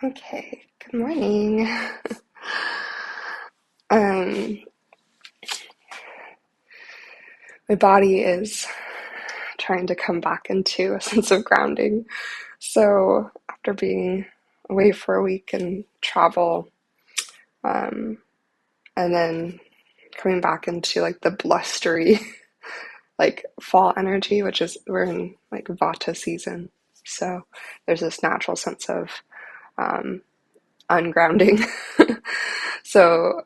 Okay, good morning. um, my body is trying to come back into a sense of grounding. So after being away for a week and travel, um, and then coming back into like the blustery, like fall energy, which is we're in like Vata season. So there's this natural sense of ungrounding. So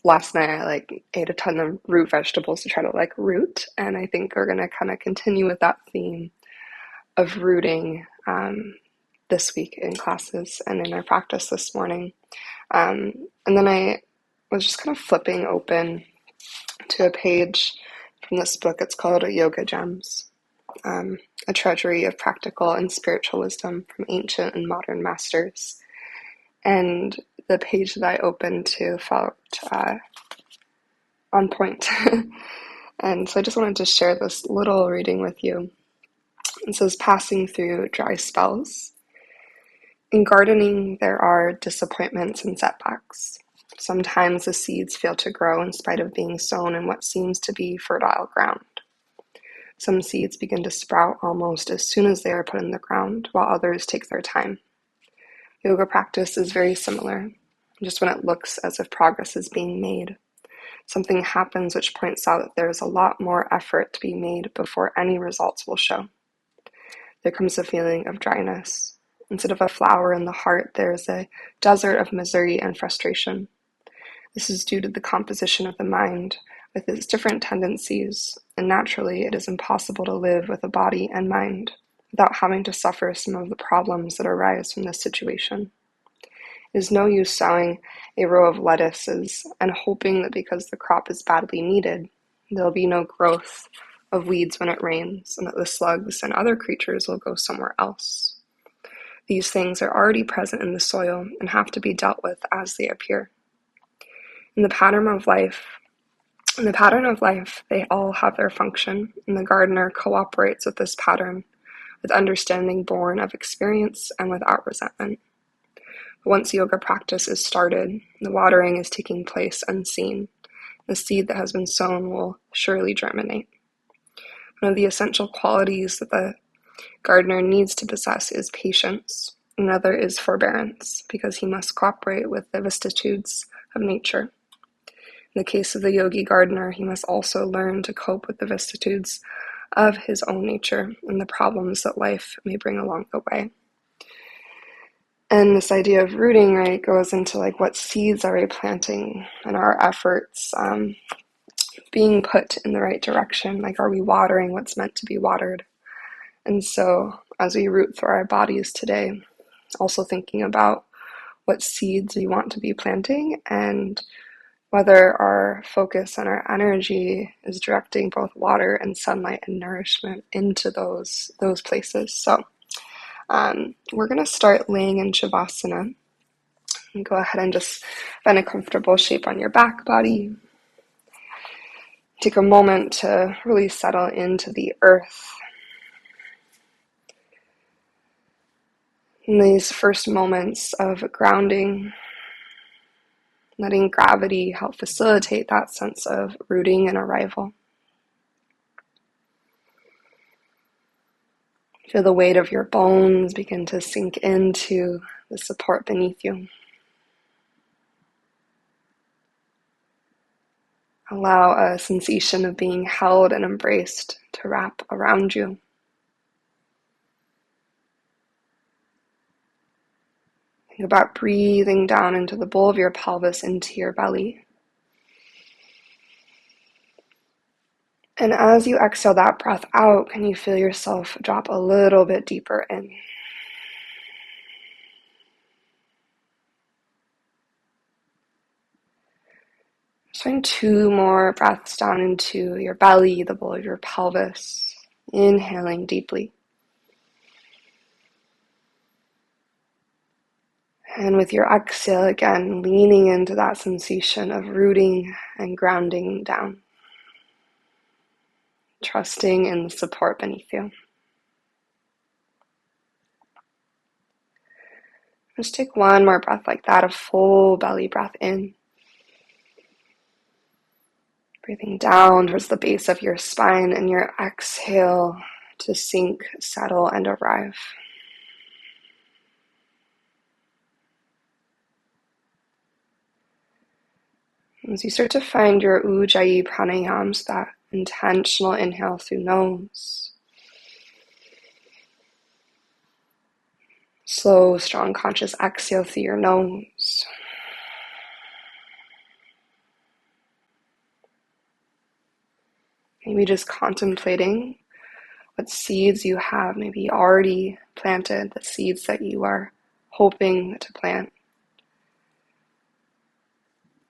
last night I like ate a ton of root vegetables to try to like root, and I think we're gonna kind of continue with that theme of rooting this week in classes and in our practice this morning. And then I was just kind of flipping open to a page from this book. It's called Yoga Gems, a treasury of practical and spiritual wisdom from ancient and modern masters. And the page that I opened to felt on point. And so I just wanted to share this little reading with you. It says, passing through dry spells. In gardening, there are disappointments and setbacks. Sometimes the seeds fail to grow in spite of being sown in what seems to be fertile ground. Some seeds begin to sprout almost as soon as they are put in the ground, while others take their time. Yoga practice is very similar, just when it looks as if progress is being made. Something happens which points out that there is a lot more effort to be made before any results will show. There comes a feeling of dryness. Instead of a flower in the heart, there is a desert of misery and frustration. This is due to the composition of the mind, with its different tendencies, and naturally it is impossible to live with a body and mind without having to suffer some of the problems that arise from this situation. It is no use sowing a row of lettuces and hoping that because the crop is badly needed, there will be no growth of weeds when it rains, and that the slugs and other creatures will go somewhere else. These things are already present in the soil and have to be dealt with as they appear. In the pattern of life, they all have their function, and the gardener cooperates with this pattern, with understanding born of experience and without resentment. Once yoga practice is started, the watering is taking place unseen. The seed that has been sown will surely germinate. One of the essential qualities that the gardener needs to possess is patience. Another is forbearance, because he must cooperate with the vicissitudes of nature. In the case of the yogi gardener, he must also learn to cope with the vicissitudes of his own nature and the problems that life may bring along the way. And this idea of rooting, right, goes into like what seeds are we planting and our efforts being put in the right direction. Like, are we watering what's meant to be watered? And so as we root through our bodies today, also thinking about what seeds we want to be planting and whether our focus and our energy is directing both water and sunlight and nourishment into those places. So we're going to start laying in Shavasana. And go ahead and just find a comfortable shape on your back body. Take a moment to really settle into the earth. In these first moments of grounding, letting gravity help facilitate that sense of rooting and arrival. Feel the weight of your bones begin to sink into the support beneath you. Allow a sensation of being held and embraced to wrap around you. Think about breathing down into the bowl of your pelvis, into your belly. And as you exhale that breath out, can you feel yourself drop a little bit deeper in? Just find 2 more breaths down into your belly, the bowl of your pelvis. Inhaling deeply. And with your exhale, again, leaning into that sensation of rooting and grounding down. Trusting in the support beneath you. Just take one more breath like that, a full belly breath in. Breathing down towards the base of your spine, and your exhale to sink, settle, and arrive. As you start to find your Ujjayi pranayams, that intentional inhale through nose, slow, strong, conscious exhale through your nose. Maybe just contemplating what seeds you have maybe already planted, the seeds that you are hoping to plant.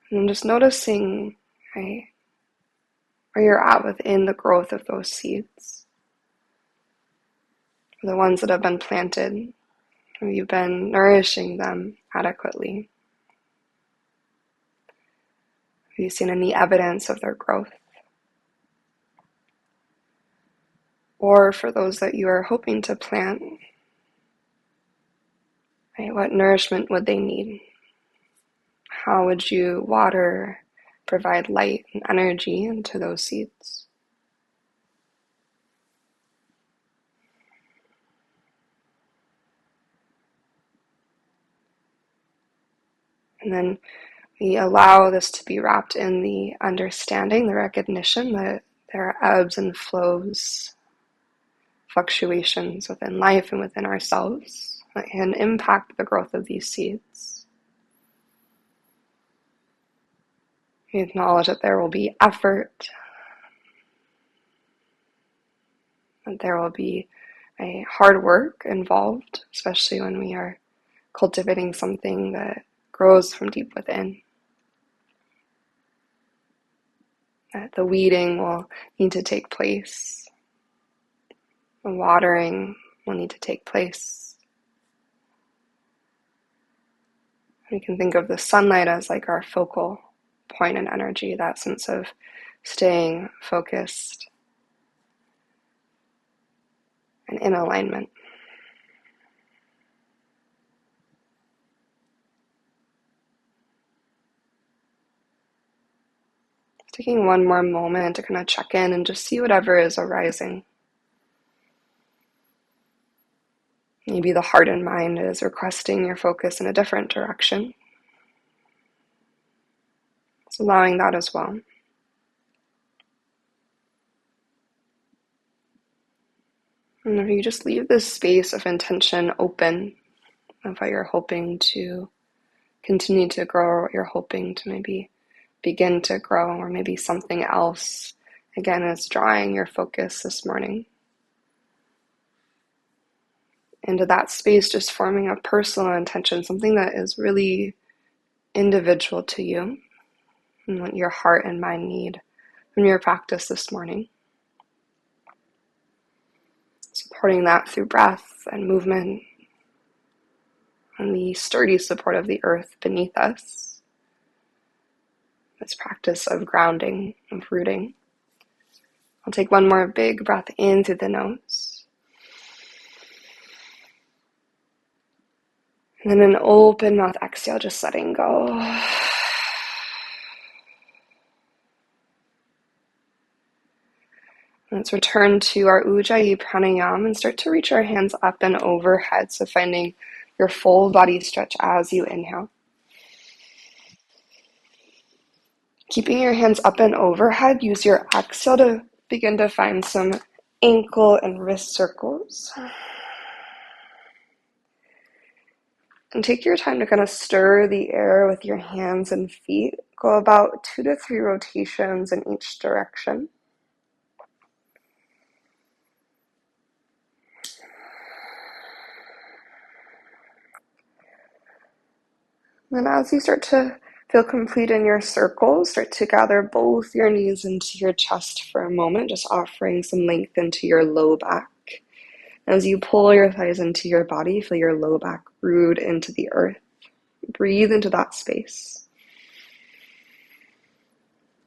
And just noticing, right, where you're at within the growth of those seeds. The ones that have been planted, have you been nourishing them adequately? Have you seen any evidence of their growth? Or for those that you are hoping to plant, right, what nourishment would they need? How would you water, provide light and energy into those seeds? And then we allow this to be wrapped in the understanding, the recognition that there are ebbs and flows, fluctuations within life and within ourselves that can impact the growth of these seeds. We acknowledge that there will be effort, that there will be a hard work involved, especially when we are cultivating something that grows from deep within. That the weeding will need to take place. The watering will need to take place. We can think of the sunlight as like our focal point in energy, that sense of staying focused and in alignment. Taking one more moment to kind of check in and just see whatever is arising. Maybe the heart and mind is requesting your focus in a different direction. So allowing that as well. And if you just leave this space of intention open, of what you're hoping to continue to grow, or what you're hoping to maybe begin to grow, or maybe something else, again, is drawing your focus this morning. Into that space, just forming a personal intention, something that is really individual to you, and what your heart and mind need from your practice this morning. Supporting that through breath and movement, and the sturdy support of the earth beneath us. This practice of grounding, of rooting. I'll take one more big breath in through the nose. And then an open mouth exhale, just letting go. Let's return to our Ujjayi pranayama and start to reach our hands up and overhead. So finding your full body stretch as you inhale. Keeping your hands up and overhead, use your exhale to begin to find some ankle and wrist circles. And take your time to kind of stir the air with your hands and feet. Go about 2 to 3 rotations in each direction. And as you start to feel complete in your circle, start to gather both your knees into your chest for a moment, just offering some length into your low back. As you pull your thighs into your body, feel your low back root into the earth. Breathe into that space.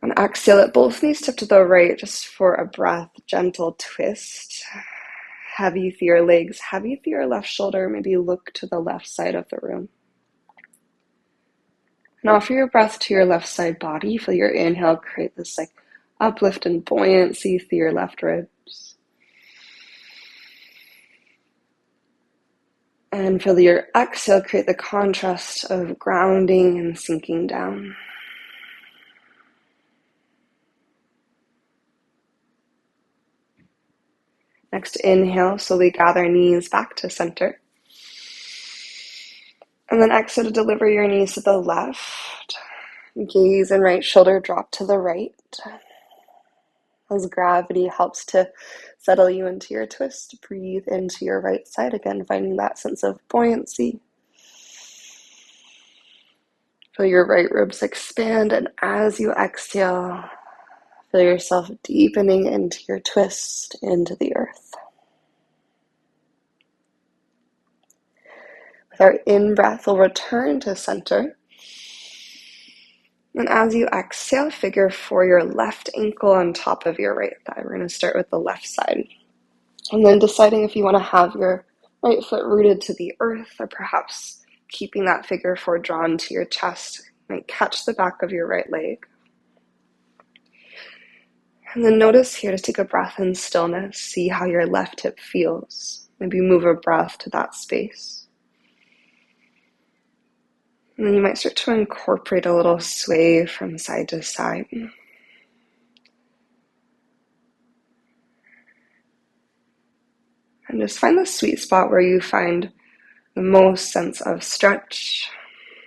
And exhale, let both knees tip to the right just for a breath, gentle twist. Heavy through your legs, heavy through your left shoulder. Maybe look to the left side of the room. And offer your breath to your left side body. Feel your inhale create this like uplift and buoyancy through your left ribs. And feel your exhale create the contrast of grounding and sinking down. Next inhale, slowly gather knees back to center. And then exhale to deliver your knees to the left. Gaze and right shoulder drop to the right. As gravity helps to settle you into your twist, breathe into your right side again, finding that sense of buoyancy. Feel your right ribs expand, and as you exhale, feel yourself deepening into your twist into the earth. With our in-breath, we'll return to center. And as you exhale, figure for your left ankle on top of your right thigh. We're going to start with the left side. And then deciding if you want to have your right foot rooted to the earth, or perhaps keeping that figure four drawn to your chest. You might catch the back of your right leg. And then notice here, just take a breath in stillness. See how your left hip feels. Maybe move a breath to that space. And then you might start to incorporate a little sway from side to side. And just find the sweet spot where you find the most sense of stretch,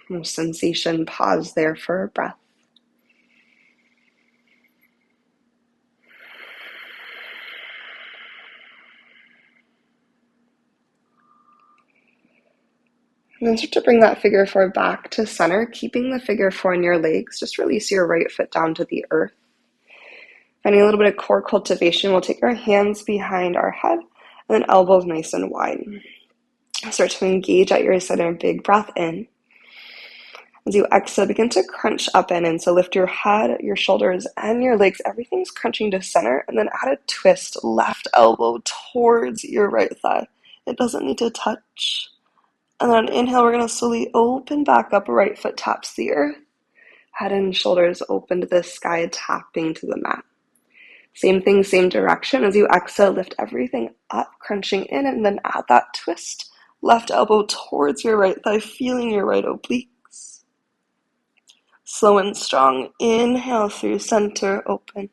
most sensation. Pause there for a breath. And then start to bring that figure four back to center, keeping the figure four in your legs. Just release your right foot down to the earth. Finding a little bit of core cultivation, we'll take our hands behind our head and then elbows nice and wide. Start to engage at your center, big breath in. As you exhale, begin to crunch up and in. So lift your head, your shoulders, and your legs. Everything's crunching to center. And then add a twist, left elbow towards your right thigh. It doesn't need to touch. And then on inhale, we're going to slowly open back up. Right foot taps the earth. Head and shoulders open to the sky, tapping to the mat. Same thing, same direction. As you exhale, lift everything up, crunching in, and then add that twist. Left elbow towards your right thigh, feeling your right obliques. Slow and strong. Inhale through center, open.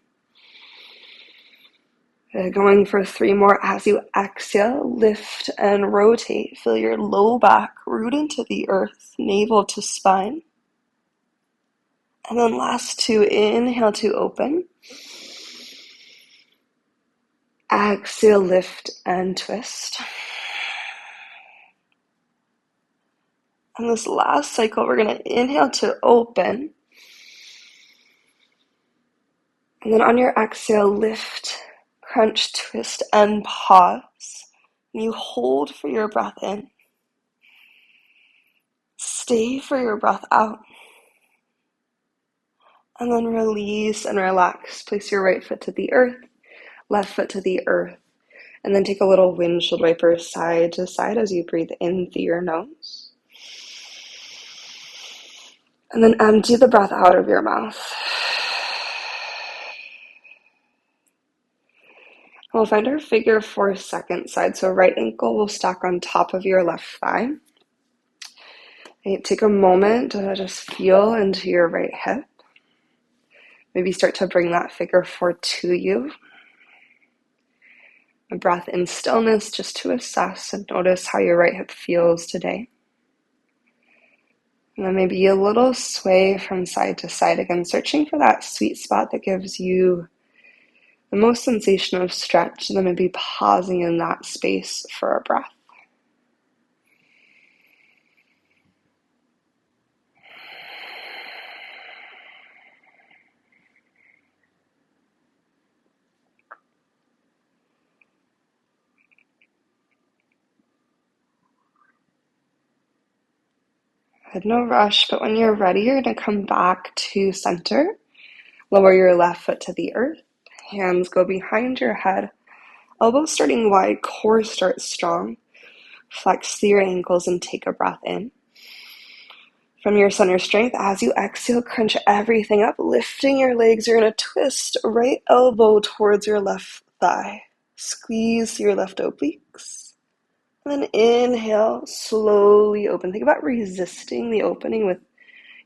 Going for 3 more. As you exhale, lift and rotate. Feel your low back root into the earth, navel to spine. And then last 2, inhale to open. Exhale, lift and twist. And this last cycle, we're going to inhale to open. And then on your exhale, lift, crunch, twist, and pause. And you hold for your breath in. Stay for your breath out. And then release and relax. Place your right foot to the earth, left foot to the earth. And then take a little windshield wiper side to side as you breathe in through your nose. And then empty the breath out of your mouth. We'll find our figure four second side. So right ankle will stack on top of your left thigh. And take a moment to just feel into your right hip. Maybe start to bring that figure four to you. A breath in stillness just to assess and notice how your right hip feels today. And then maybe a little sway from side to side, again, searching for that sweet spot that gives you the most sensation of stretch, and then maybe pausing in that space for a breath. No rush, but when you're ready, you're going to come back to center. Lower your left foot to the earth. Hands go behind your head. Elbows starting wide, core starts strong. Flex through your ankles and take a breath in. From your center strength, as you exhale, crunch everything up, lifting your legs. You're going to twist right elbow towards your left thigh. Squeeze your left obliques. And then inhale, slowly open. Think about resisting the opening with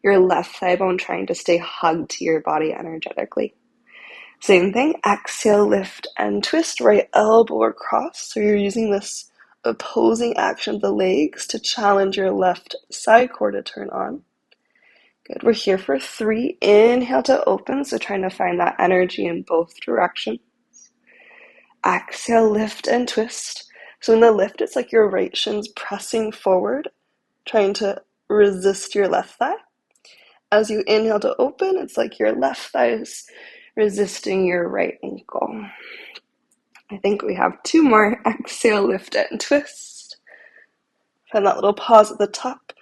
your left thigh bone, trying to stay hugged to your body energetically. Same thing, exhale, lift and twist, right elbow across. So you're using this opposing action of the legs to challenge your left side core to turn on. Good, we're here for 3. Inhale to open, so trying to find that energy in both directions. Exhale, lift and twist. So in the lift, it's like your right shin's pressing forward, trying to resist your left thigh. As you inhale to open, it's like your left thigh is resisting your right ankle. I think we have 2 more. Exhale, lift and twist. Find that little pause at the top.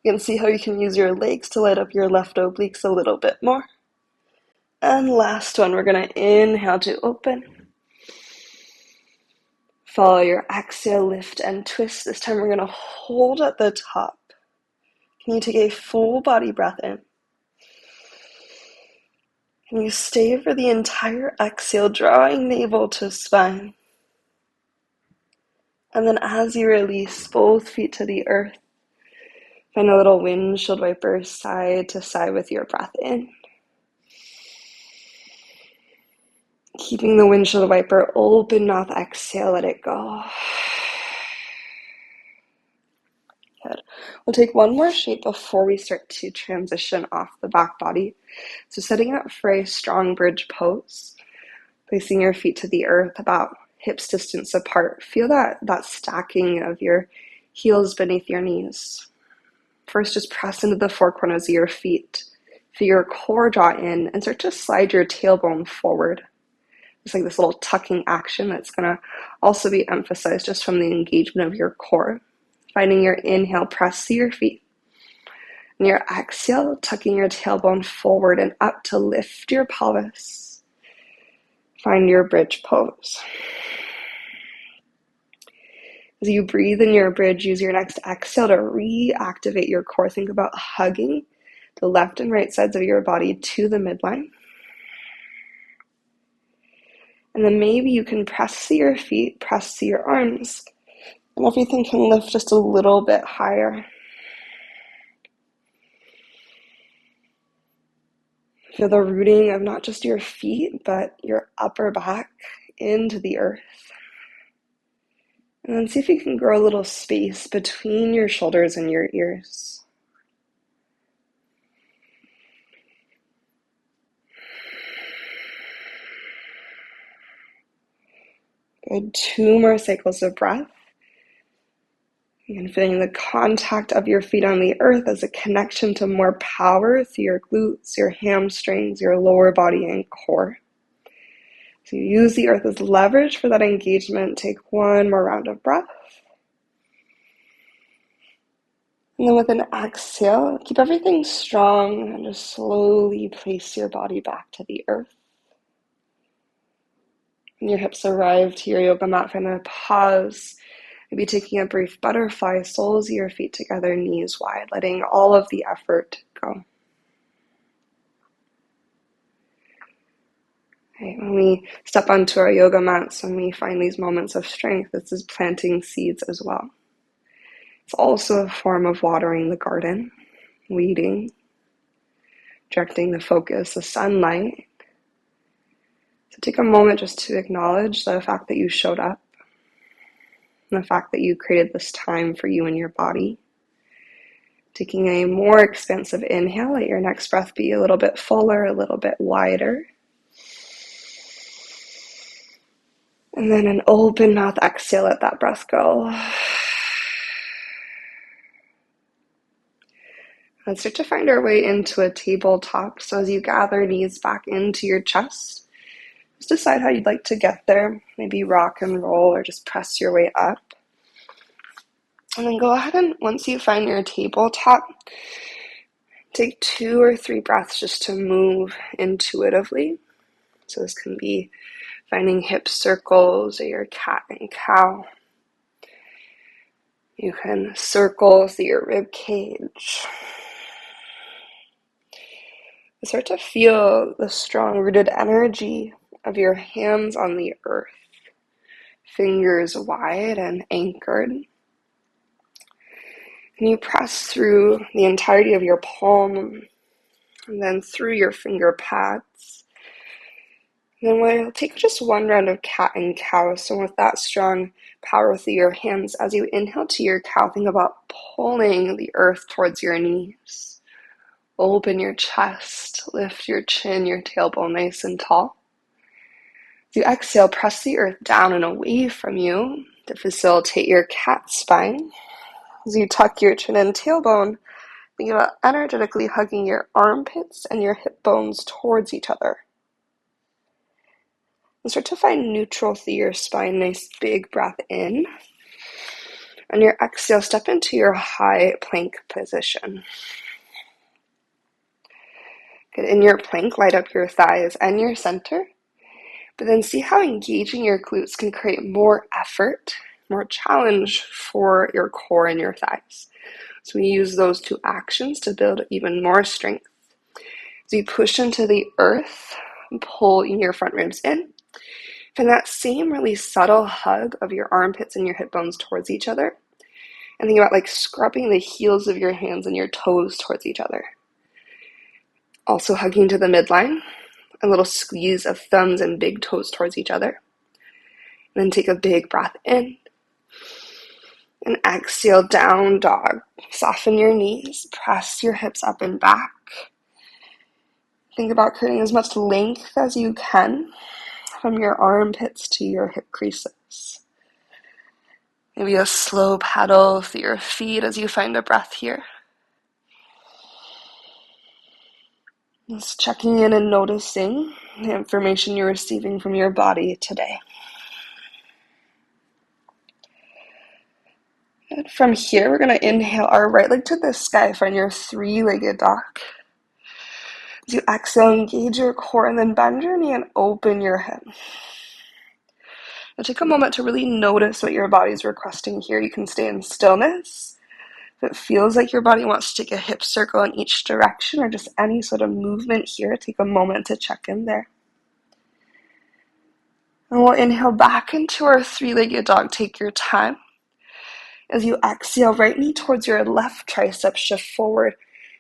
You can see how you can use your legs to light up your left obliques a little bit more. And last one, we're going to inhale to open. Follow your exhale, lift and twist. This time we're going to hold at the top. Can you take a full body breath in? Can you stay for the entire exhale, drawing navel to spine? And then as you release, both feet to the earth. Find a little windshield wiper side to side with your breath in. Keeping the windshield wiper open, mouth exhale, let it go. Good. We'll take one more shape before we start to transition off the back body. So setting up for a strong bridge pose, placing your feet to the earth about hips distance apart. Feel that stacking of your heels beneath your knees. First, just press into the 4 corners of your feet. Feel your core draw in and start to slide your tailbone forward. It's like this little tucking action that's going to also be emphasized just from the engagement of your core. Finding your inhale, press to your feet. And your exhale, tucking your tailbone forward and up to lift your pelvis. Find your bridge pose. As you breathe in your bridge, use your next exhale to reactivate your core. Think about hugging the left and right sides of your body to the midline. And then maybe you can press to your feet, press to your arms, and everything can lift just a little bit higher. Feel the rooting of not just your feet, but your upper back into the earth. And then see if you can grow a little space between your shoulders and your ears. Good. 2 more cycles of breath. And feeling the contact of your feet on the earth as a connection to more power through your glutes, your hamstrings, your lower body and core. So you use the earth as leverage for that engagement. Take 1 more round of breath. And then with an exhale, keep everything strong and just slowly place your body back to the earth. When your hips arrive to your yoga mat, find a pause. Maybe taking a brief butterfly, soles of your feet together, knees wide, letting all of the effort go. Okay, when we step onto our yoga mats, when we find these moments of strength, this is planting seeds as well. It's also a form of watering the garden, weeding, directing the focus, the sunlight. So take a moment just to acknowledge the fact that you showed up, and the fact that you created this time for you and your body. Taking a more expansive inhale, let your next breath be a little bit fuller, a little bit wider. And then an open mouth exhale, let that breath go. Let's start to find our way into a tabletop. So as you gather knees back into your chest, just decide how you'd like to get there. Maybe rock and roll or just press your way up. And then go ahead and once you find your tabletop, take 2 or 3 breaths just to move intuitively. So this can be finding hip circles or your cat and cow. You can circle through your rib cage. Start to feel the strong rooted energy of your hands on the earth, fingers wide and anchored. And you press through the entirety of your palm and then through your finger pads. And then we'll take just one round of cat and cow. So with that strong power through your hands, as you inhale to your cow, think about pulling the earth towards your knees. Open your chest, lift your chin, your tailbone nice and tall. As you exhale, press the earth down and away from you to facilitate your cat spine. As you tuck your chin and tailbone, think about energetically hugging your armpits and your hip bones towards each other. And start to find neutral through your spine. Nice big breath in. On your exhale, step into your high plank position. Good. In your plank, light up your thighs and your center. But then see how engaging your glutes can create more effort, more challenge for your core and your thighs. So we use those two actions to build even more strength. So you push into the earth and pull your front ribs in. Find that same really subtle hug of your armpits and your hip bones towards each other. And think about like scrubbing the heels of your hands and your toes towards each other. Also hugging to the midline. A little squeeze of thumbs and big toes towards each other. And then take a big breath in. And exhale, down dog. Soften your knees. Press your hips up and back. Think about creating as much length as you can from your armpits to your hip creases. Maybe a slow paddle through your feet as you find a breath here. Just checking in and noticing the information you're receiving from your body today. And from here, we're going to inhale our right leg to the sky. Find your three-legged dog. As you exhale, engage your core and then bend your knee and open your hip. Now take a moment to really notice what your body's requesting here. You can stay in stillness. If it feels like your body wants to take a hip circle in each direction or just any sort of movement here, take a moment to check in there. And we'll inhale back into our three-legged dog. Take your time. As you exhale, right knee towards your left tricep, shift forward.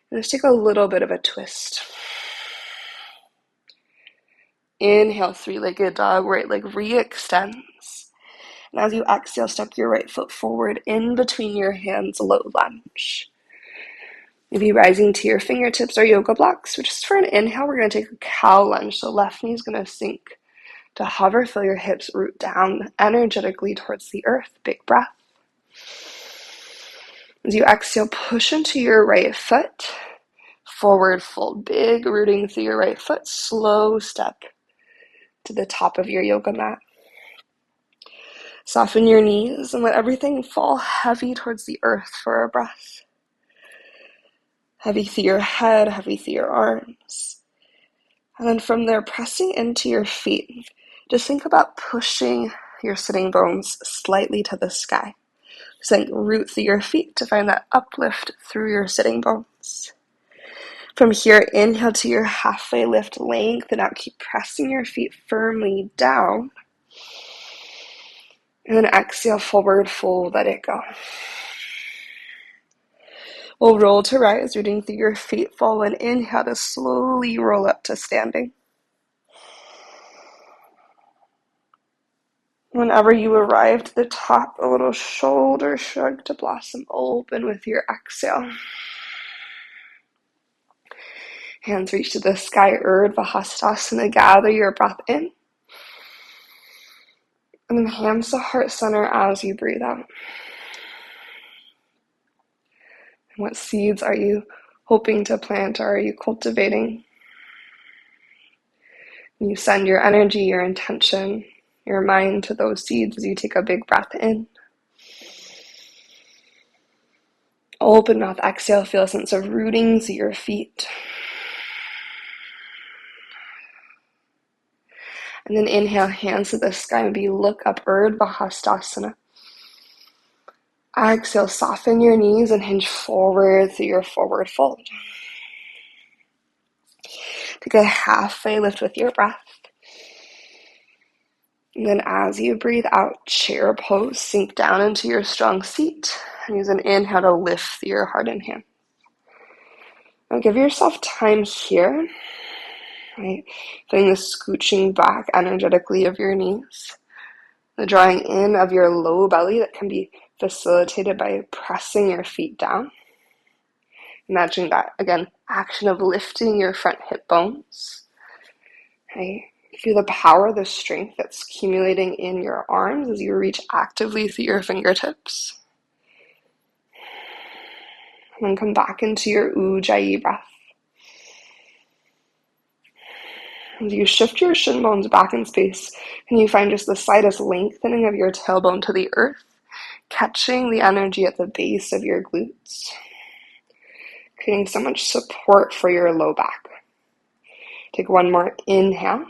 And just take a little bit of a twist. Inhale, three-legged dog, right leg re-extends. And as you exhale, step your right foot forward in between your hands, low lunge. Maybe rising to your fingertips or yoga blocks. So just for an inhale, we're going to take a cow lunge. So left knee is going to sink to hover, feel your hips root down energetically towards the earth. Big breath. As you exhale, push into your right foot. Forward fold, big rooting through your right foot. Slow step to the top of your yoga mat. Soften your knees and let everything fall heavy towards the earth for a breath. Heavy through your head, heavy through your arms. And then from there, pressing into your feet. Just think about pushing your sitting bones slightly to the sky. So think root through your feet to find that uplift through your sitting bones. From here, inhale to your halfway lift, lengthen out. Keep pressing your feet firmly down. And then exhale, forward fold, let it go. We'll roll to rise, rooting through your feet, forward. Inhale to slowly roll up to standing. Whenever you arrive to the top, a little shoulder shrug to blossom open with your exhale. Hands reach to the sky, Urdhva Hastasana. Gather your breath in. And then hands to heart center as you breathe out. And what seeds are you hoping to plant or are you cultivating? You send your energy, your intention, your mind to those seeds as you take a big breath in. Open mouth, exhale, feel a sense of rooting through your feet. And then inhale, hands to the sky, maybe look up, Urdhva Hastasana. Exhale, soften your knees and hinge forward through your forward fold. Take a halfway lift with your breath. And then as you breathe out, chair pose, sink down into your strong seat, and use an inhale to lift through your heart and hand. Now give yourself time here, right? Feeling the scooching back energetically of your knees, the drawing in of your low belly that can be facilitated by pressing your feet down. Imagine that, again, action of lifting your front hip bones, right? Feel the power, the strength that's accumulating in your arms as you reach actively through your fingertips. And then come back into your Ujjayi breath. As you shift your shin bones back in space, and you find just the slightest lengthening of your tailbone to the earth, catching the energy at the base of your glutes, creating so much support for your low back. Take one more inhale.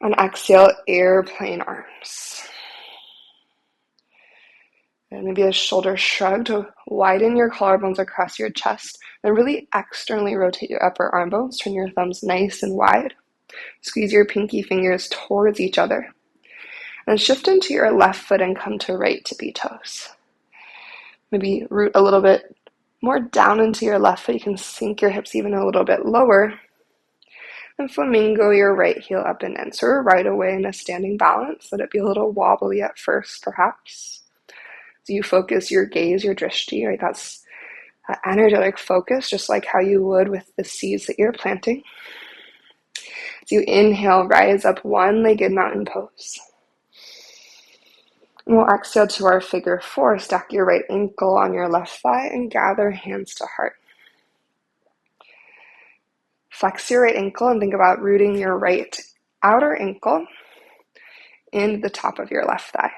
And exhale, airplane arms. And maybe a shoulder shrug to widen your collarbones across your chest. Then really externally rotate your upper arm bones. Turn your thumbs nice and wide. Squeeze your pinky fingers towards each other. And shift into your left foot and come to right tippy toes. Maybe root a little bit more down into your left foot. You can sink your hips even a little bit lower. And flamingo your right heel up and in. So we're right away in a standing balance. Let it be a little wobbly at first, perhaps. So you focus your gaze, your drishti, right? That's energetic focus, just like how you would with the seeds that you're planting. So you inhale, rise up one-legged mountain pose. And we'll exhale to our figure four. Stack your right ankle on your left thigh and gather hands to heart. Flex your right ankle and think about rooting your right outer ankle into the top of your left thigh.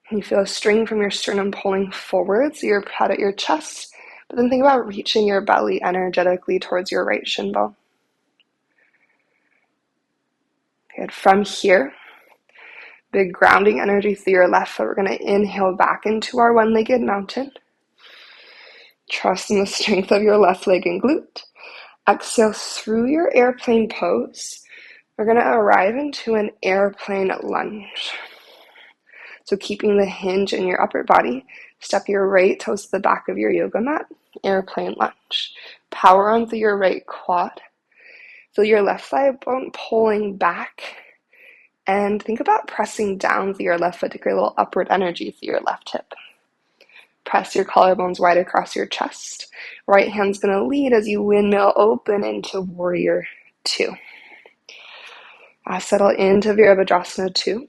And you feel a string from your sternum pulling forward, so you're proud at your chest, but then think about reaching your belly energetically towards your right shin bone. Good. From here, big grounding energy through your left foot. We're going to inhale back into our one-legged mountain. Trust in the strength of your left leg and glute. Exhale through your airplane pose. We're going to arrive into an airplane lunge. So keeping the hinge in your upper body, step your right toes to the back of your yoga mat, airplane lunge. Power on through your right quad. Feel your left thigh bone pulling back. And think about pressing down through your left foot to create a little upward energy through your left hip. Press your collarbones wide across your chest. Right hand's going to lead as you windmill open into warrior two. Settle into Virabhadrasana 2.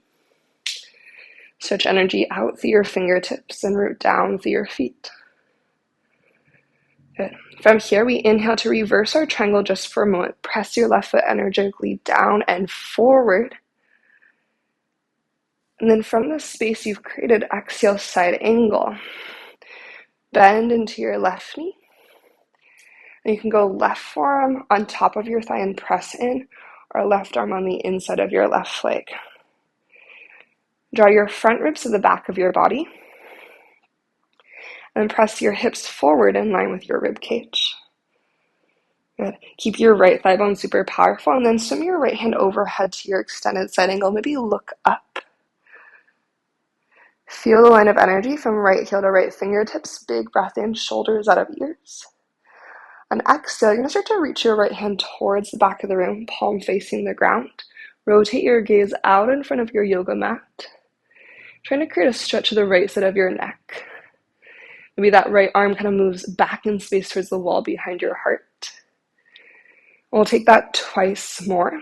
Stretch energy out through your fingertips and root down through your feet. Good. From here, we inhale to reverse our triangle just for a moment. Press your left foot energetically down and forward. And then from the space you've created, exhale, side angle. Bend into your left knee. And you can go left forearm on top of your thigh and press in, or left arm on the inside of your left leg. Draw your front ribs to the back of your body. And press your hips forward in line with your rib cage. Good. Keep your right thigh bone super powerful, and then swim your right hand overhead to your extended side angle. Maybe look up. Feel the line of energy from right heel to right fingertips. Big breath in, shoulders out of ears. On exhale, you're going to start to reach your right hand towards the back of the room, palm facing the ground. Rotate your gaze out in front of your yoga mat. Trying to create a stretch to the right side of your neck. Maybe that right arm kind of moves back in space towards the wall behind your heart. We'll take that twice more.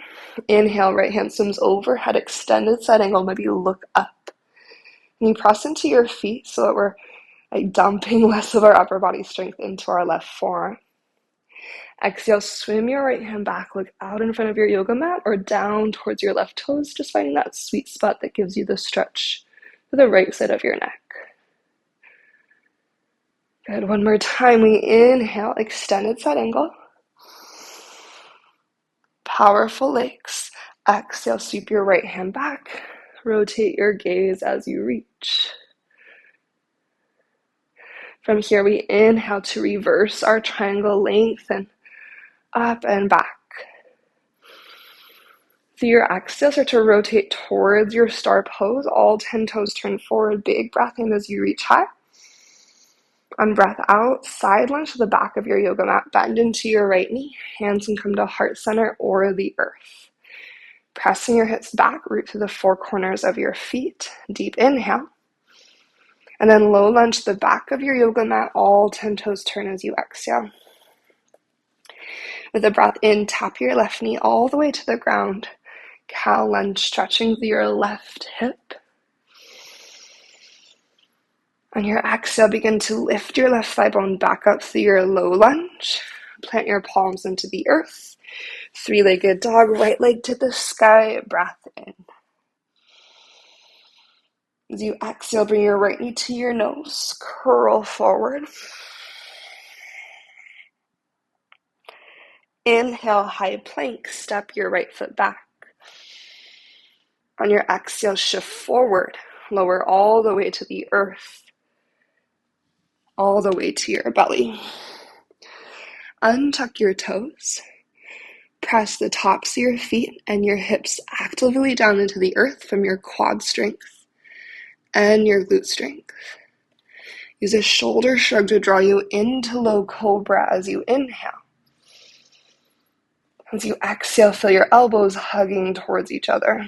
Inhale, right hand swims overhead, extended side angle, maybe look up. And you press into your feet so that we're dumping less of our upper body strength into our left forearm. Exhale, swim your right hand back, look out in front of your yoga mat or down towards your left toes, just finding that sweet spot that gives you the stretch to the right side of your neck. Good. One more time. We inhale, extended side angle. Powerful legs. Exhale, sweep your right hand back. Rotate your gaze as you reach. From here, we inhale to reverse our triangle, lengthen up and back. Through your exhale, start to rotate towards your star pose. All 10 toes turn forward. Big breath in as you reach high. On breath out, side lunge to the back of your yoga mat. Bend into your right knee. Hands can come to heart center or the earth. Pressing your hips back, root through the four corners of your feet. Deep inhale. And then low lunge to the back of your yoga mat. All 10 toes turn as you exhale. With a breath in, tap your left knee all the way to the ground. Cow lunge, stretching through your left hip. On your exhale, begin to lift your left thigh bone back up through your low lunge. Plant your palms into the earth. Three-legged dog, right leg to the sky, breath in. As you exhale, bring your right knee to your nose, curl forward. Inhale, high plank, step your right foot back. On your exhale, shift forward, lower all the way to the earth, all the way to your belly. Untuck your toes. Press the tops of your feet and your hips actively down into the earth from your quad strength and your glute strength. Use a shoulder shrug to draw you into low cobra as you inhale. As you exhale, feel your elbows hugging towards each other.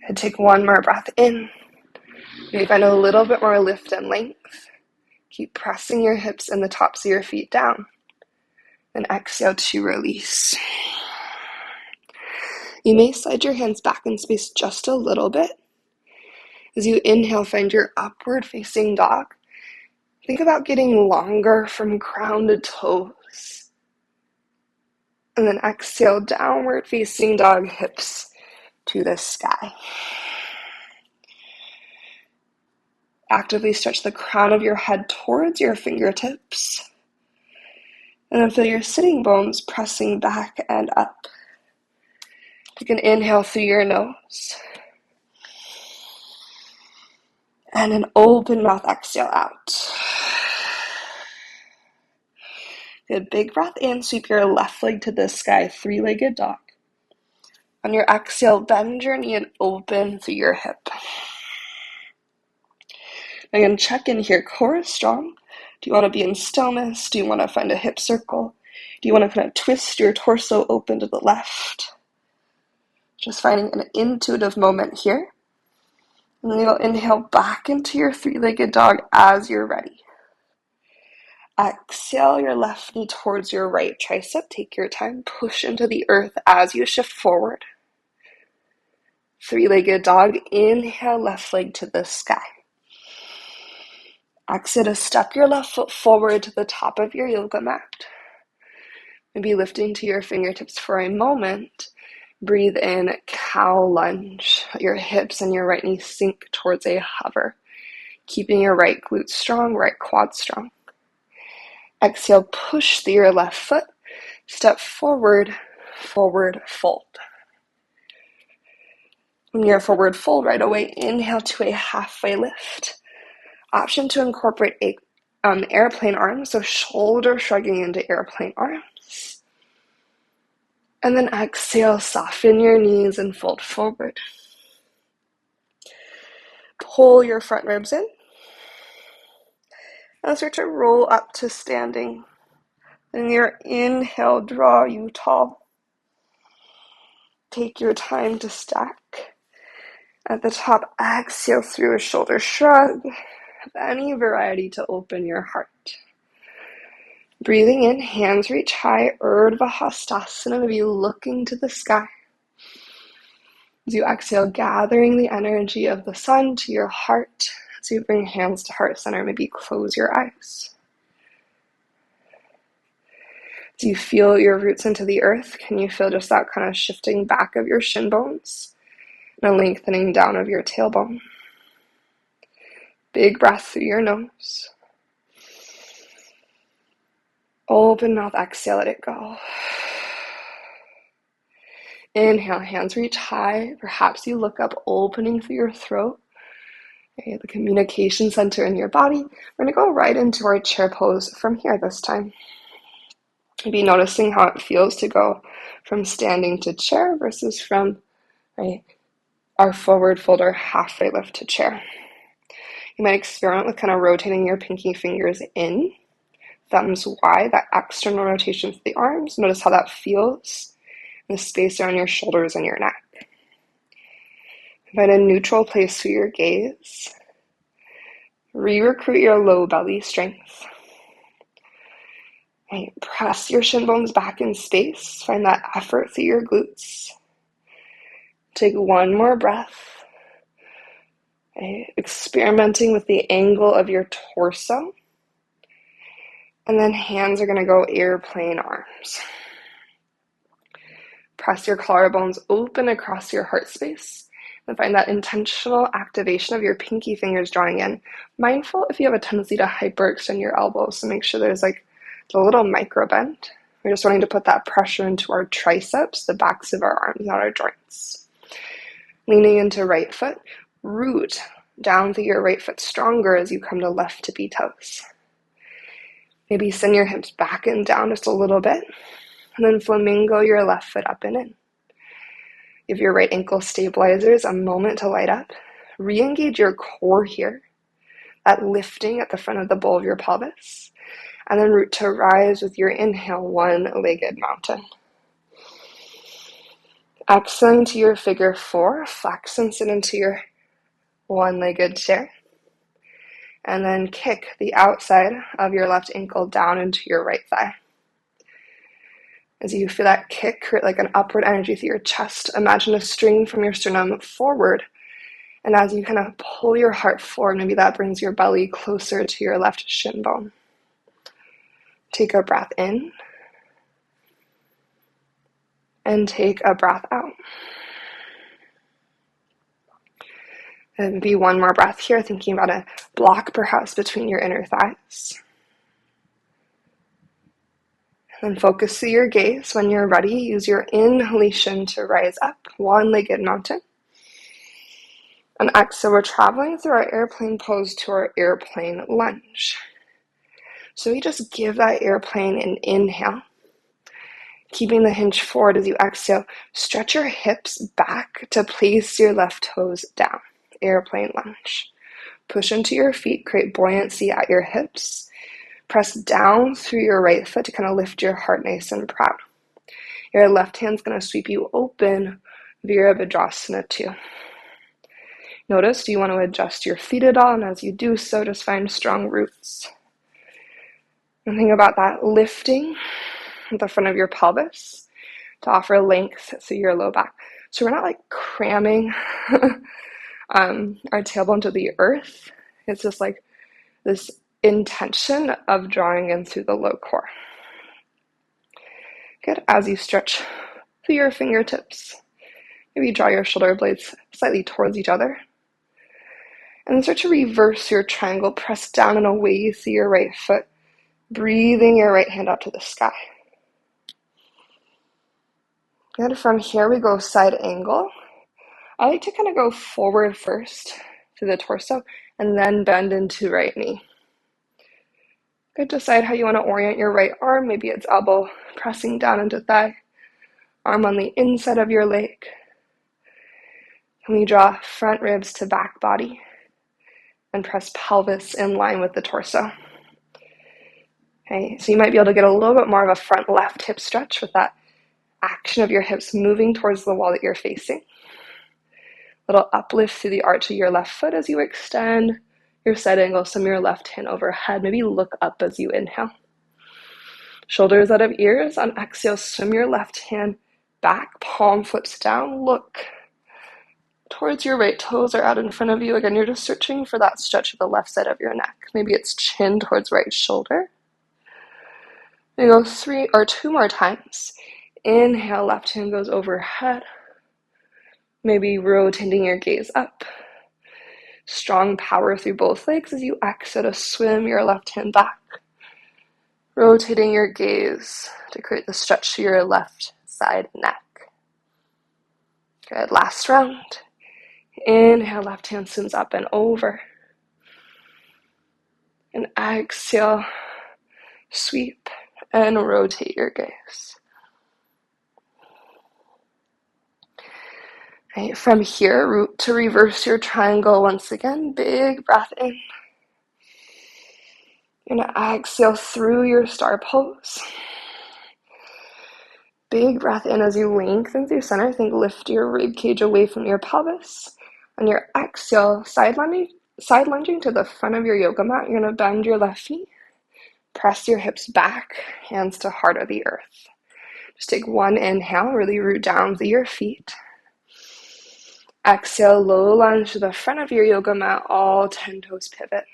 And take one more breath in. Maybe find a little bit more lift and length. Keep pressing your hips and the tops of your feet down. And exhale to release. You may slide your hands back in space just a little bit. As you inhale, find your upward facing dog. Think about getting longer from crown to toes. And then exhale, downward facing dog, hips to the sky. Actively stretch the crown of your head towards your fingertips. And then feel your sitting bones pressing back and up. Take an inhale through your nose. And an open mouth exhale out. Good, big breath in, sweep your left leg to the sky, three-legged dog. On your exhale, bend your knee and open through your hip. Again, check in here, core is strong. Do you want to be in stillness? Do you want to find a hip circle? Do you want to kind of twist your torso open to the left? Just finding an intuitive moment here. And then you'll inhale back into your three-legged dog as you're ready. Exhale your left knee towards your right tricep. Take your time. Push into the earth as you shift forward. Three-legged dog. Inhale, left leg to the sky. Exhale to step your left foot forward to the top of your yoga mat. Maybe lifting to your fingertips for a moment. Breathe in, cow lunge. Let your hips and your right knee sink towards a hover. Keeping your right glute strong, right quad strong. Exhale, push through your left foot. Step forward, forward fold. From your forward fold right away, inhale to a halfway lift. Option to incorporate a airplane arm, so shoulder shrugging into airplane arms. And then exhale, soften your knees and fold forward. Pull your front ribs in. And start to roll up to standing. And your inhale, draw you tall. Take your time to stack. At the top, exhale through a shoulder shrug. Have any variety to open your heart. Breathing in, hands reach high, Urdhva Hastasana, maybe looking to the sky. As you exhale, gathering the energy of the sun to your heart. As you bring hands to heart center, maybe close your eyes. Do you feel your roots into the earth? Can you feel just that kind of shifting back of your shin bones and a lengthening down of your tailbone? Big breath through your nose. Open mouth, exhale, let it go. Inhale, hands reach high. Perhaps you look up, opening through your throat. Okay, the communication center in your body. We're going to go right into our chair pose from here this time. Be noticing how it feels to go from standing to chair versus from our forward fold or halfway lift to chair. You might experiment with kind of rotating your pinky fingers in, thumbs wide, that external rotation of the arms. Notice how that feels in the space around your shoulders and your neck. Find a neutral place for your gaze. Re-recruit your low belly strength. Okay, press your shin bones back in space. Find that effort through your glutes. Take one more breath. Okay, experimenting with the angle of your torso. And then hands are going to go airplane arms. Press your collarbones open across your heart space and find that intentional activation of your pinky fingers drawing in. Mindful if you have a tendency to hyperextend your elbows, so make sure there's like a little micro bend. We're just wanting to put that pressure into our triceps, the backs of our arms, not our joints. Leaning into right foot, root down through your right foot stronger as you come to left tippy toes. Maybe send your hips back and down just a little bit, and then flamingo your left foot up and in. Give your right ankle stabilizers a moment to light up. Re-engage your core here, that lifting at the front of the bowl of your pelvis, and then root to rise with your inhale, one-legged mountain. Exhaling to your figure four, flex and sit into your one-legged chair. And then kick the outside of your left ankle down into your right thigh. As you feel that kick create like an upward energy through your chest, imagine a string from your sternum forward. And as you kind of pull your heart forward, maybe that brings your belly closer to your left shin bone. Take a breath in. And take a breath out. And maybe one more breath here, thinking about a block perhaps between your inner thighs. And then focus through your gaze. When you're ready, use your inhalation to rise up, one-legged mountain. And exhale, we're traveling through our airplane pose to our airplane lunge. So we just give that airplane an inhale. Keeping the hinge forward as you exhale, stretch your hips back to place your left toes down. Airplane lunge. Push into your feet, create buoyancy at your hips. Press down through your right foot to kind of lift your heart nice and proud. Your left hand's going to sweep you open, Virabhadrasana 2. Notice, do you want to adjust your feet at all? And as you do so, just find strong roots. And think about that lifting at the front of your pelvis to offer length through your low back. So we're not like cramming our tailbone to the earth. It's just like this intention of drawing in through the low core. Good. As you stretch through your fingertips, maybe draw your shoulder blades slightly towards each other. And then start to reverse your triangle. Press down and away through your right foot, breathing your right hand up to the sky. Good. From here, we go side angle. I like to kind of go forward first to the torso and then bend into right knee. Good. Decide how you want to orient your right arm. Maybe it's elbow pressing down into thigh, arm on the inside of your leg. And we draw front ribs to back body and press pelvis in line with the torso. Okay, so you might be able to get a little bit more of a front left hip stretch with that action of your hips moving towards the wall that you're facing. Little uplift through the arch of your left foot as you extend your side angle, some of your left hand overhead. Maybe look up as you inhale. Shoulders out of ears. On exhale, swim your left hand back, palm flips down. Look towards your right toes are out in front of you. Again, you're just searching for that stretch of the left side of your neck. Maybe it's chin towards right shoulder. We go 3 or 2 more times. Inhale, left hand goes overhead. Maybe rotating your gaze up. Strong power through both legs as you exhale to swim your left hand back. Rotating your gaze to create the stretch to your left side neck. Good. Last round. Inhale, left hand sends up and over. And exhale, sweep and rotate your gaze. Right, from here, root to reverse your triangle once again. Big breath in. You're going to exhale through your star pose. Big breath in as you lengthen through center. Think lift your rib cage away from your pelvis. On your exhale, side lunging to the front of your yoga mat. You're going to bend your left knee. Press your hips back, hands to heart of the earth. Just take one inhale, really root down through your feet. Exhale, low lunge to the front of your yoga mat, all 10 toes pivot.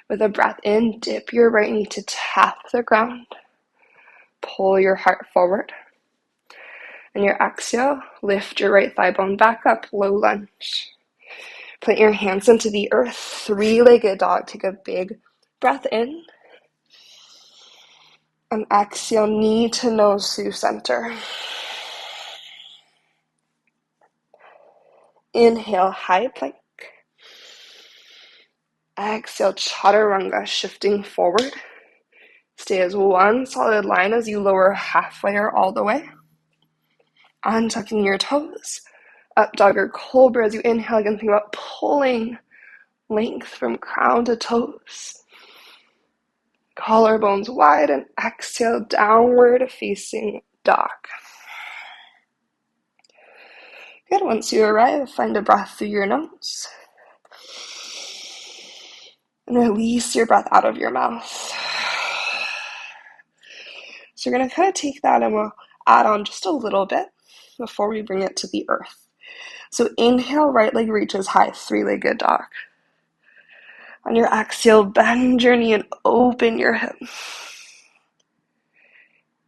With a breath in, dip your right knee to tap the ground. Pull your heart forward. And your exhale, lift your right thigh bone back up, low lunge. Plant your hands into the earth, three-legged dog. Take a big breath in. And exhale, knee to nose through center. Inhale, high plank. Exhale, chaturanga, shifting forward. Stay as one solid line as you lower halfway or all the way. Untucking your toes. Up dog or cobra as you inhale. Again, think about pulling length from crown to toes. Collarbones wide and exhale, downward facing dog. Good. Once you arrive, find a breath through your nose. And release your breath out of your mouth. So you're going to kind of take that and we'll add on just a little bit before we bring it to the earth. So inhale, right leg reaches high, three-legged dog. On your exhale, bend your knee and open your hip.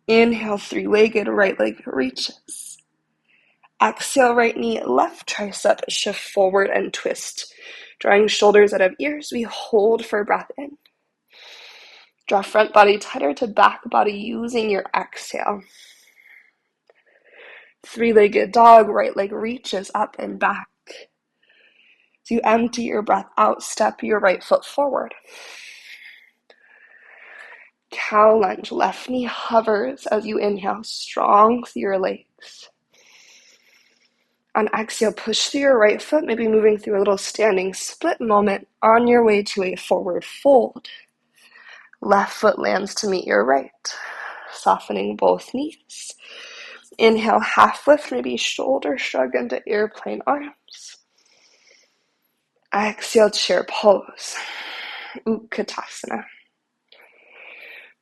Inhale, three-legged, right leg reaches. Exhale, right knee, left tricep, shift forward and twist. Drawing shoulders out of ears, we hold for breath in. Draw front body tighter to back body using your exhale. Three-legged dog, right leg reaches up and back. So you empty your breath out, step your right foot forward. Cow lunge, left knee hovers as you inhale, strong through your legs. On exhale, push through your right foot, maybe moving through a little standing split moment on your way to a forward fold. Left foot lands to meet your right, softening both knees. Inhale, half lift, maybe shoulder shrug into airplane arms. Exhale, chair pose, Utkatasana.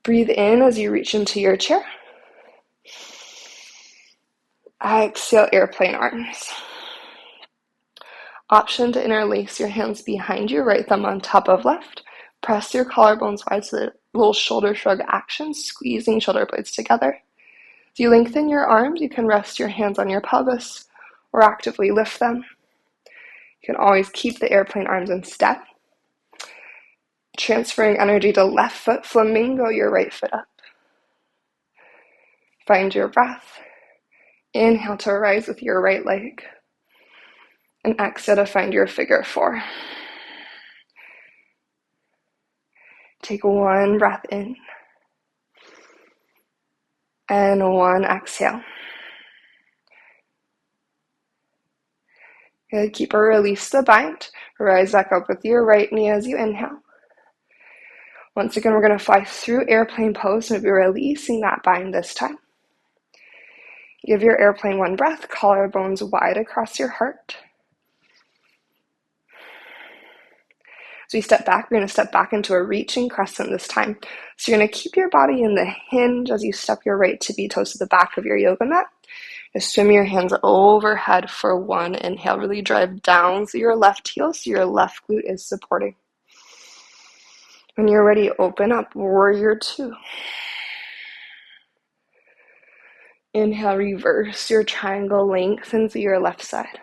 Breathe in as you reach into your chair. Exhale, airplane arms. Option to interlace your hands behind you, right thumb on top of left. Press your collarbones wide so the little shoulder shrug action, squeezing shoulder blades together. As you lengthen your arms, you can rest your hands on your pelvis or actively lift them. You can always keep the airplane arms in step. Transferring energy to left foot, flamingo your right foot up. Find your breath. Inhale to rise with your right leg. And exhale to find your figure four. Take one breath in. And one exhale. Good. Keep or release the bind. Rise back up with your right knee as you inhale. Once again, we're going to fly through airplane pose and we'll be releasing that bind this time. Give your airplane one breath, collarbones wide across your heart. As we step back, we're going to step back into a reaching crescent this time. So you're going to keep your body in the hinge as you step your right tippy toes to the back of your yoga mat. Just swim your hands overhead for one inhale. Really drive down through your left heel so your left glute is supporting. When you're ready, open up, warrior two. Inhale, reverse your triangle, lengthen through your left side.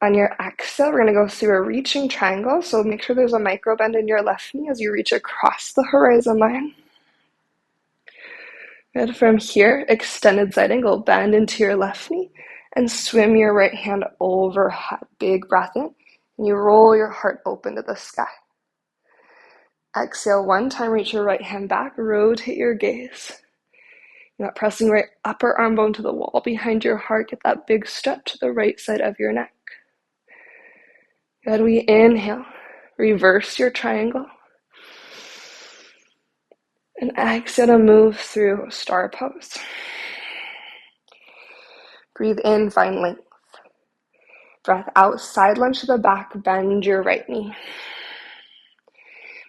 On your exhale, we're going to go through a reaching triangle, so make sure there's a micro bend in your left knee as you reach across the horizon line. Good. From here, extended side angle, bend into your left knee And swim your right hand overhead. Big breath in. And you roll your heart open to the sky. Exhale one time, reach your right hand back, rotate your gaze. You're not pressing right upper arm bone to the wall behind your heart. Get that big stretch to the right side of your neck. Good, we inhale. Reverse your triangle. And exhale to move through star pose. Breathe in, find length. Breath out, side lunge to the back, bend your right knee.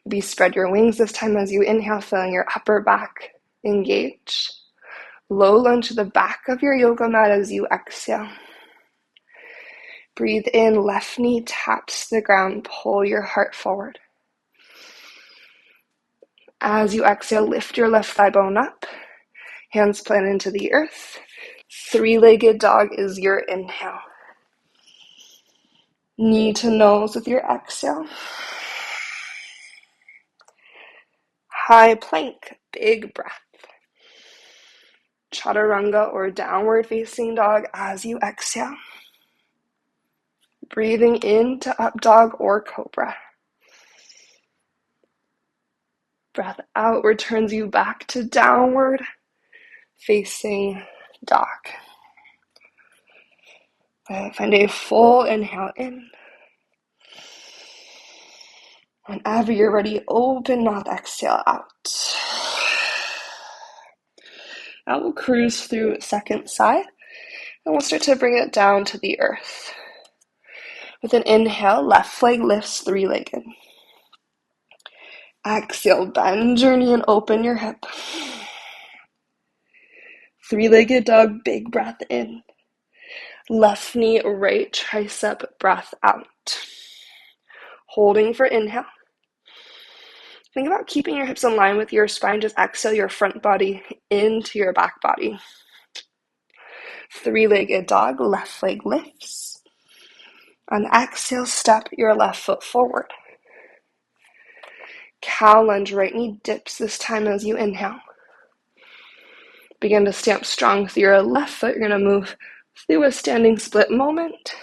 Maybe spread your wings this time as you inhale, feeling your upper back engage. Low lunge to the back of your yoga mat as you exhale. Breathe in, left knee taps the ground, pull your heart forward. As you exhale, lift your left thigh bone up, hands plant into the earth. Three-legged dog is your inhale. Knee to nose with your exhale. High plank, big breath. Chaturanga or downward facing dog as you exhale. Breathing into up dog or cobra. Breath out returns you back to downward facing dog. Find a full inhale in. Whenever you're ready, open mouth, exhale out. Now we'll cruise through second side, and we'll start to bring it down to the earth. With an inhale, left leg lifts three-legged. Exhale, bend your knee and open your hip. Three-legged dog, big breath in. Left knee, right tricep, breath out. Holding for inhale. Think about keeping your hips in line with your spine. Just exhale your front body into your back body. Three-legged dog, left leg lifts. On exhale, step your left foot forward. Cow lunge, right knee dips this time as you inhale. Begin to stamp strong through your left foot. You're going to move through a standing split moment.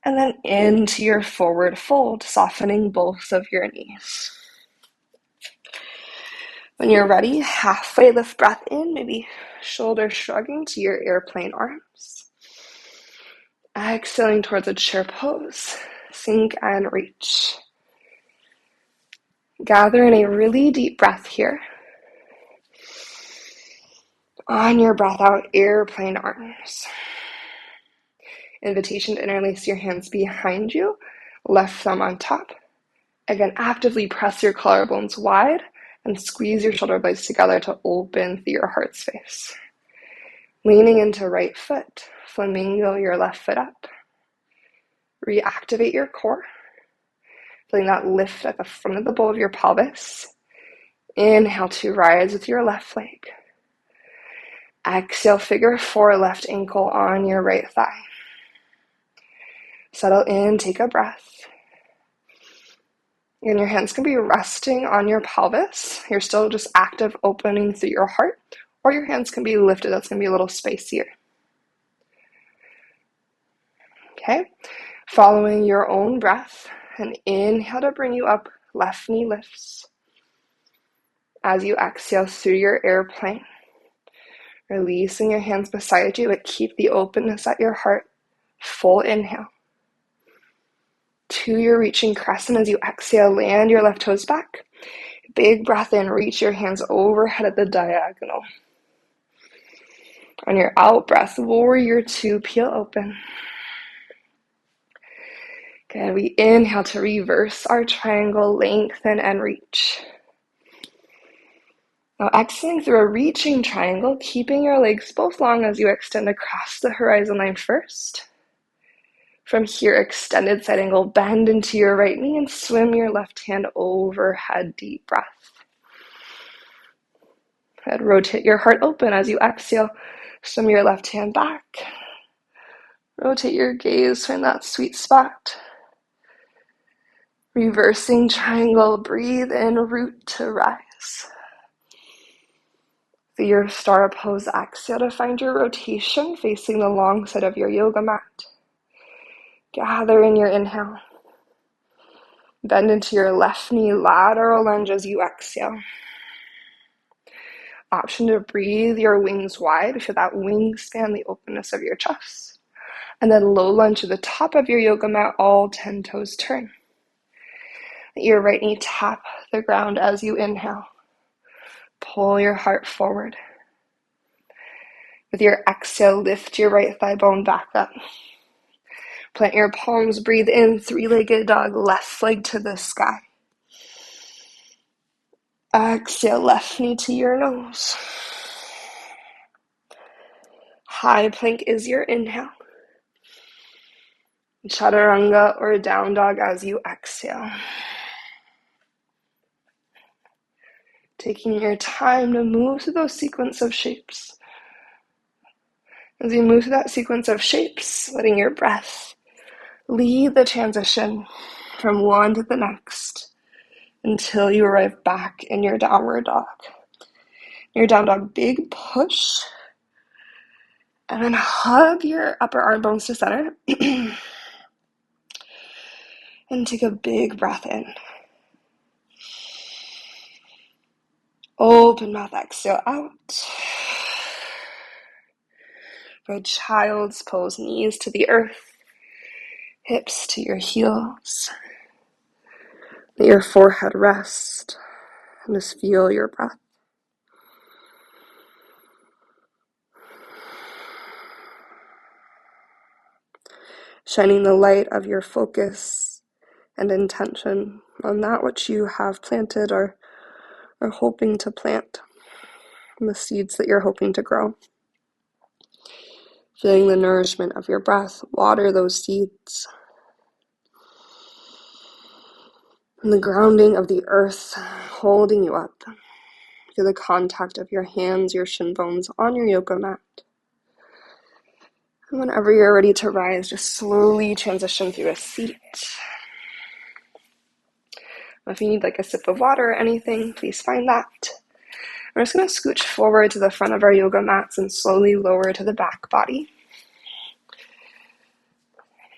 And then into your forward fold, softening both of your knees. When you're ready, halfway lift breath in, maybe shoulder shrugging to your airplane arms. Exhaling towards a chair pose, sink and reach. Gather in a really deep breath here. On your breath out, airplane arms. Invitation to interlace your hands behind you, left thumb on top. Again, actively press your collarbones wide and squeeze your shoulder blades together to open through your heart space. Leaning into right foot, flamingo your left foot up. Reactivate your core. Feeling that lift at the front of the bowl of your pelvis. Inhale to rise with your left leg. Exhale, figure four, left ankle on your right thigh. Settle in, take a breath. And your hands can be resting on your pelvis. You're still just active opening through your heart. Or your hands can be lifted. That's going to be a little spacier. Okay. Following your own breath. And inhale to bring you up. Left knee lifts. As you exhale through your airplane. Releasing your hands beside you, but keep the openness at your heart. Full inhale. To your reaching crescent as you exhale, land your left toes back. Big breath in, reach your hands overhead at the diagonal. On your out breath, warrior two, peel open. Good, we inhale to reverse our triangle, lengthen and reach. Now exhaling through a reaching triangle, keeping your legs both long as you extend across the horizon line first. From here, extended side angle, bend into your right knee and swim your left hand overhead, deep breath. Good, rotate your heart open as you exhale, swim your left hand back. Rotate your gaze, find that sweet spot. Reversing triangle, breathe in, root to rise. Through your star pose, exhale to find your rotation facing the long side of your yoga mat. Gather in your inhale. Bend into your left knee, lateral lunge as you exhale. Option to breathe your wings wide. Feel that wingspan, the openness of your chest. And then low lunge to the top of your yoga mat, all 10 toes turn. Let your right knee tap the ground as you inhale. Pull your heart forward. With your exhale, lift your right thigh bone back up. Plant your palms, breathe in, three-legged dog, left leg to the sky. Exhale, left knee to your nose. High plank is your inhale. Chaturanga or down dog as you exhale. Taking your time to move through those sequence of shapes. As you move through that sequence of shapes, letting your breath lead the transition from one to the next until you arrive back in your downward dog. Your down dog, big push. And then hug your upper arm bones to center. And take a big breath in. Open mouth, exhale out. For child's pose, knees to the earth, hips to your heels. Let your forehead rest and just feel your breath. Shining the light of your focus and intention on that which you have planted or are hoping to plant, and the seeds that you're hoping to grow. Feeling the nourishment of your breath, water those seeds. And the grounding of the earth holding you up. Feel the contact of your hands, your shin bones on your yoga mat. And whenever you're ready to rise, just slowly transition through a seat. If you need like a sip of water or anything, please find that. We're just going to scooch forward to the front of our yoga mats and slowly lower to the back body.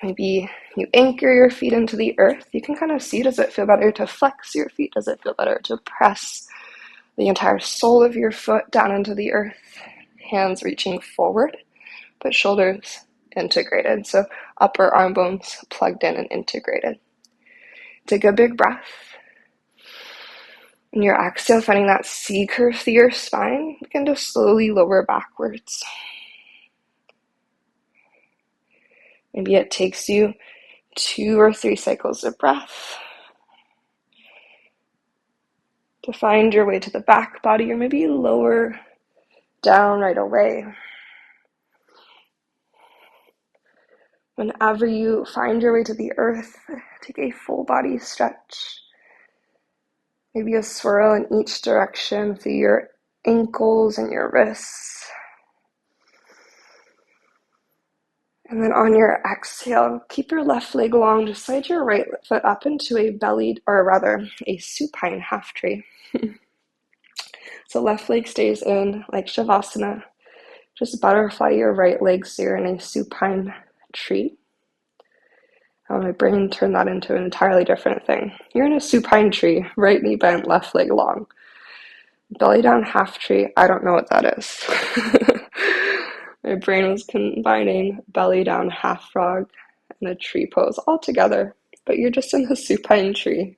Maybe you anchor your feet into the earth. You can kind of see, does it feel better to flex your feet? Does it feel better to press the entire sole of your foot down into the earth? Hands reaching forward, but shoulders integrated. So upper arm bones plugged in and integrated. Take a big breath. And your exhale, finding that C curve through your spine, begin to slowly lower backwards. Maybe it takes you 2 or 3 cycles of breath to find your way to the back body, or maybe lower down right away. Whenever you find your way to the earth, take a full body stretch. Maybe a swirl in each direction through your ankles and your wrists. And then on your exhale, keep your left leg long, just slide your right foot up into a bellied, or rather a supine half tree. So left leg stays in like Shavasana. Just butterfly your right leg so you're in a supine tree. My brain turned that into an entirely different thing. You're in a supine tree, right knee bent, left leg long. Belly down half tree, I don't know what that is. My brain was combining belly down half frog and a tree pose all together, but you're just in the supine tree.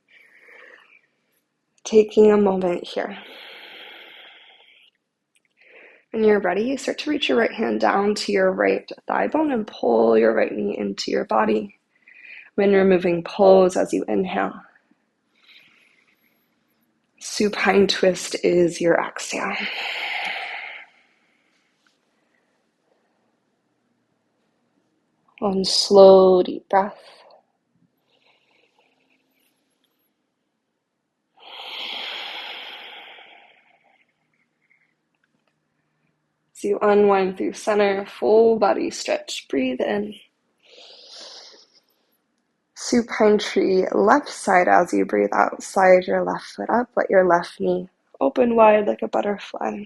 Taking a moment here. When you're ready, you start to reach your right hand down to your right thigh bone and pull your right knee into your body. When removing pose as you inhale. Supine twist is your exhale. One slow, deep breath. As you unwind through center, full body stretch, breathe in. Supine tree, left side as you breathe out. Slide your left foot up, let your left knee open wide like a butterfly.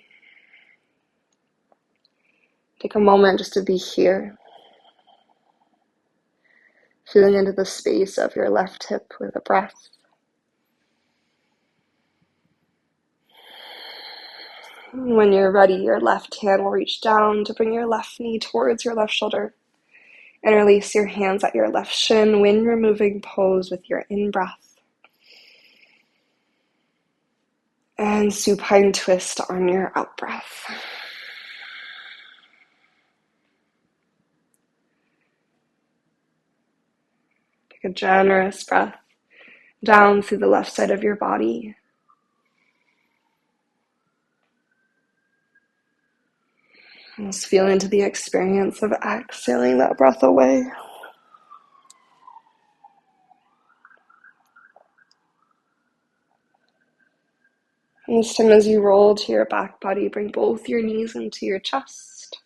Take a moment just to be here, feeling into the space of your left hip with a breath. When you're ready, your left hand will reach down to bring your left knee towards your left shoulder. And release your hands at your left shin, wind removing pose with your in-breath. And supine twist on your out-breath. Take a generous breath down through the left side of your body. Just feel into the experience of exhaling that breath away. And this time as you roll to your back body, bring both your knees into your chest.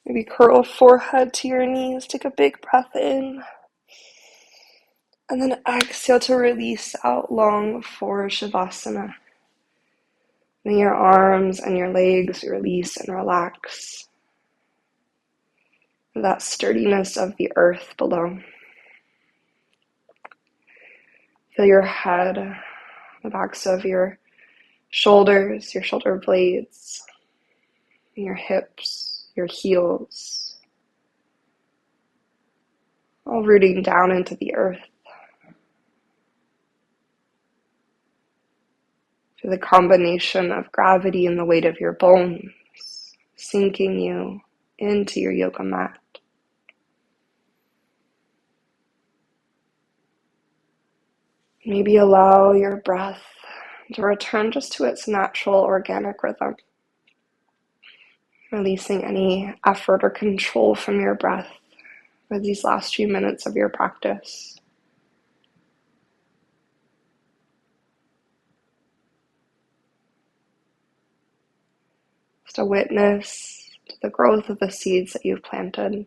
Maybe curl forehead to your knees, take a big breath in. And then exhale to release out long for Shavasana. Then your arms and your legs release and relax. That sturdiness of the earth below. Feel your head, the backs of your shoulders, your shoulder blades, your hips, your heels, all rooting down into the earth. Feel the combination of gravity and the weight of your bones sinking you into your yoga mat. Maybe allow your breath to return just to its natural organic rhythm, releasing any effort or control from your breath for these last few minutes of your practice. Just a witness to the growth of the seeds that you've planted.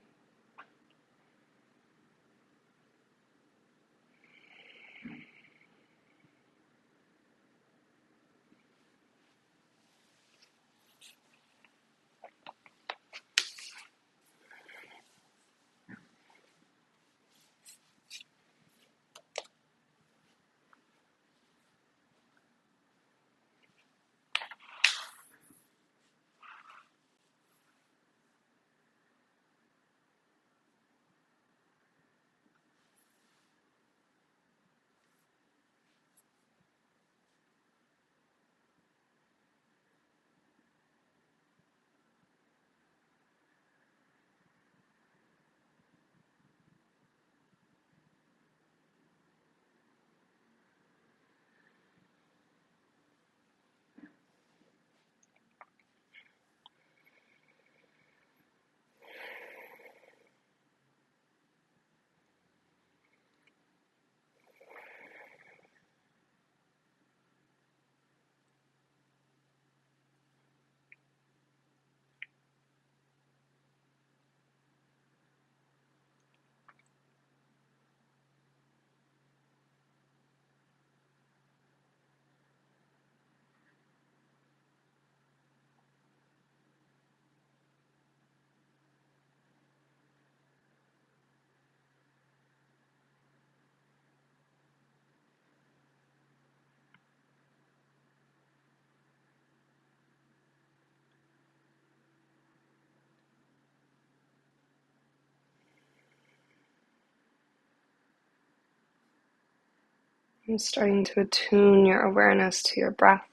And starting to attune your awareness to your breath,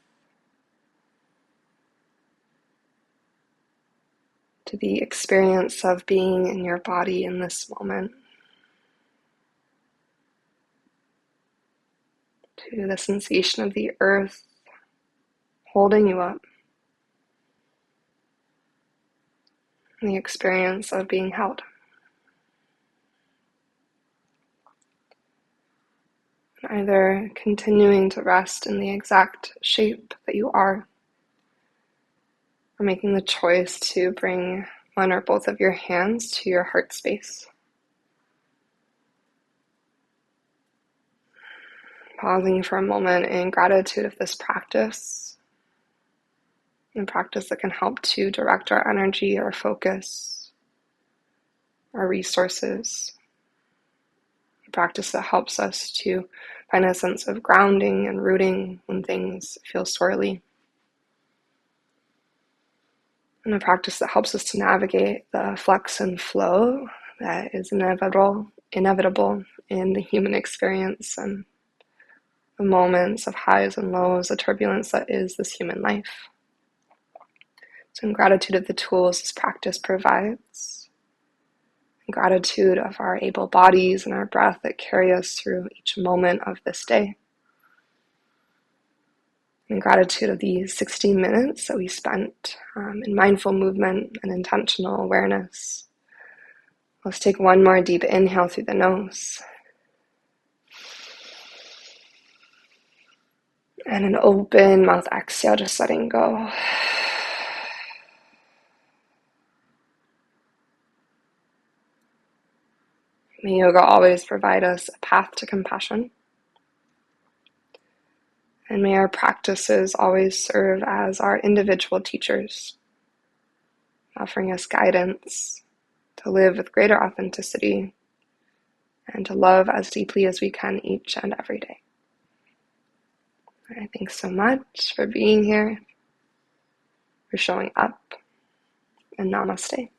to the experience of being in your body in this moment, to the sensation of the earth holding you up, and the experience of being held. Either continuing to rest in the exact shape that you are, or making the choice to bring one or both of your hands to your heart space. Pausing for a moment in gratitude of this practice, A practice that can help to direct our energy, our focus, our resources. A practice that helps us to find a sense of grounding and rooting when things feel swirly. And a practice that helps us to navigate the flux and flow that is inevitable in the human experience and the moments of highs and lows, the turbulence that is this human life. So in gratitude of the tools this practice provides, in gratitude of our able bodies and our breath that carry us through each moment of this day, in gratitude of these 16 minutes that we spent in mindful movement and intentional awareness. Let's take one more deep inhale through the nose. And an open mouth exhale, just letting go. May yoga always provide us a path to compassion. And may our practices always serve as our individual teachers, offering us guidance to live with greater authenticity and to love as deeply as we can each and every day. All right, thanks so much for being here, for showing up, and namaste.